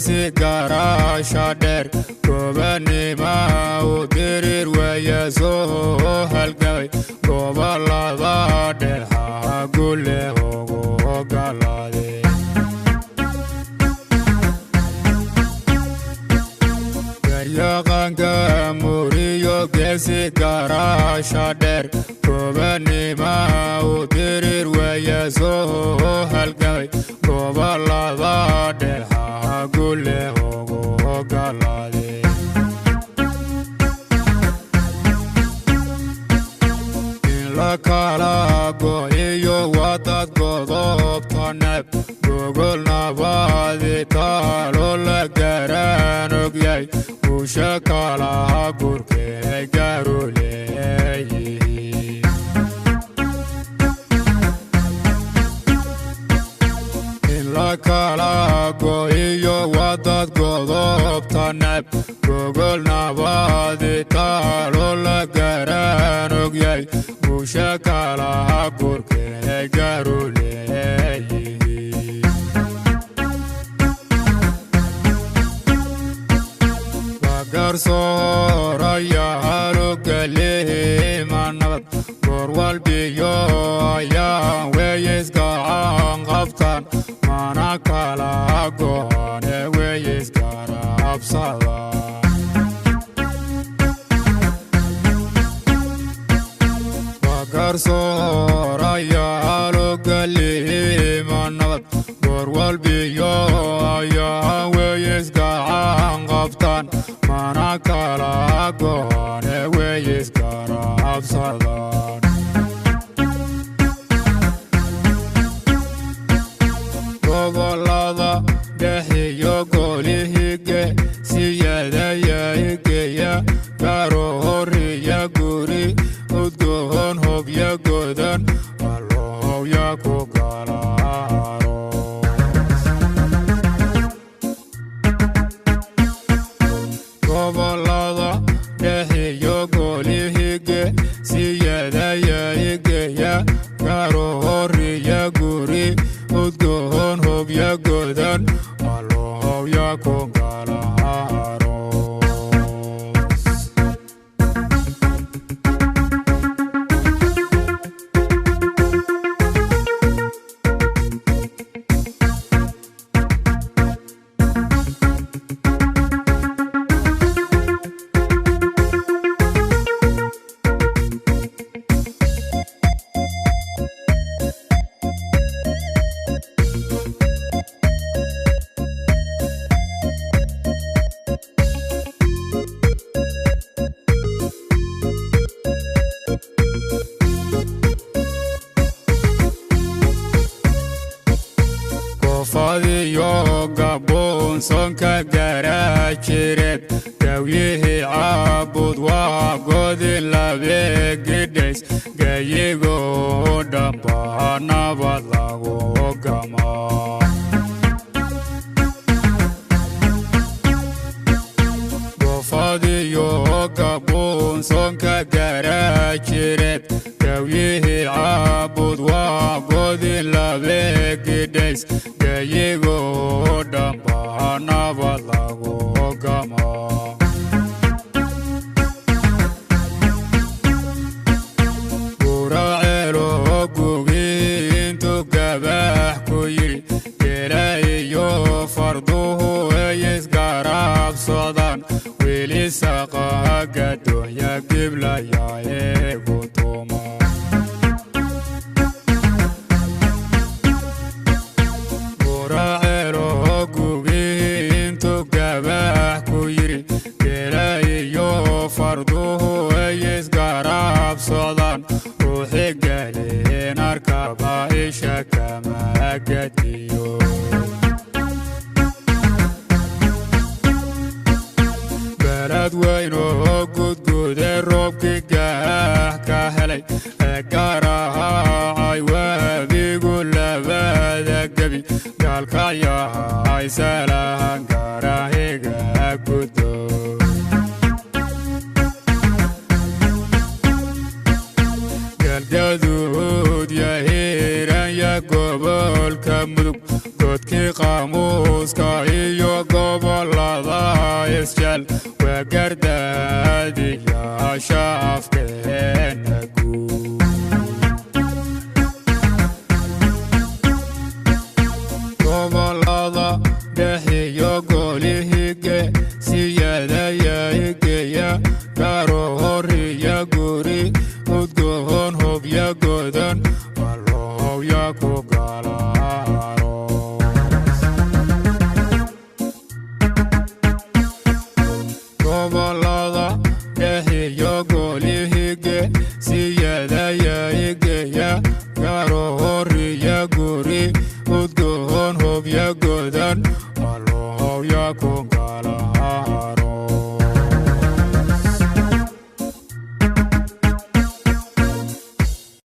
geesi garasha dheer gobanima u dirir waya soo halgamay gobolada dhexa gule ugu ogolaaday yaqanka muriyo geesi garasha dheer gobanima u dirir waya soo halgamay gobolada dhexa gule ugu ogolaaday la kala go'iyo wadad godobta nab gogol nabadi talo la garan ogyay usha kala gurke garuleyi la kala go'iyo wadad godobta nab gogol nabadi talo la garan ogyay usha kala gurke garuleyi garsoraya halugale manabad gorwal biyo ya weyes gaan qabtan mana kala goone weyes garabsada garsoraya halugale manabad gorwal biyo ya weyes gaan qabtan mana kala goone weyes garabsadan gobolada dhexiyo golihige siyadayaigeya garo horiya guri udgoon hobya godan alooya ku galaaro gobolada dhexiyo golihige siyadayaigeya garo horiya guri udgoon hobya godan alooya ku galaaro fadiyo gabon sonka garajired gawyihi caabud waa godin labegidhays gayigo dhamba nabad lagu gama fadiyo gabon sonka garajired gawyihi caabud waa godin labegidhays gayigo dhamba nabad lagu gama guracelo gugintu gabax ku yiri gelaiyo farduhu eyes garab socdan weli saqa gadoya giblaya gutuma guracelo gugintu gabax ku yiri gelaiyo farduhu eyes garab socdan ruuxi galeen arkaba isha kama gadiyo balad weyno gudgude roobki gaah ka helay garaacay waabigu labada gebi gaalkayahay salahan garahiga gudo galgaduud yahiran ya gobolka mudug godkii qaamuuska iyo gobo وقردادي يا شافكين gobolada dhexiyo golihiga siyadayaigeya garo horiya guri udgoon hobya godan walohobya ku galaaro gobolada dhexiyo golihiga siyadayaigeya garo horiya guri udgoon hobya godan walohobya ku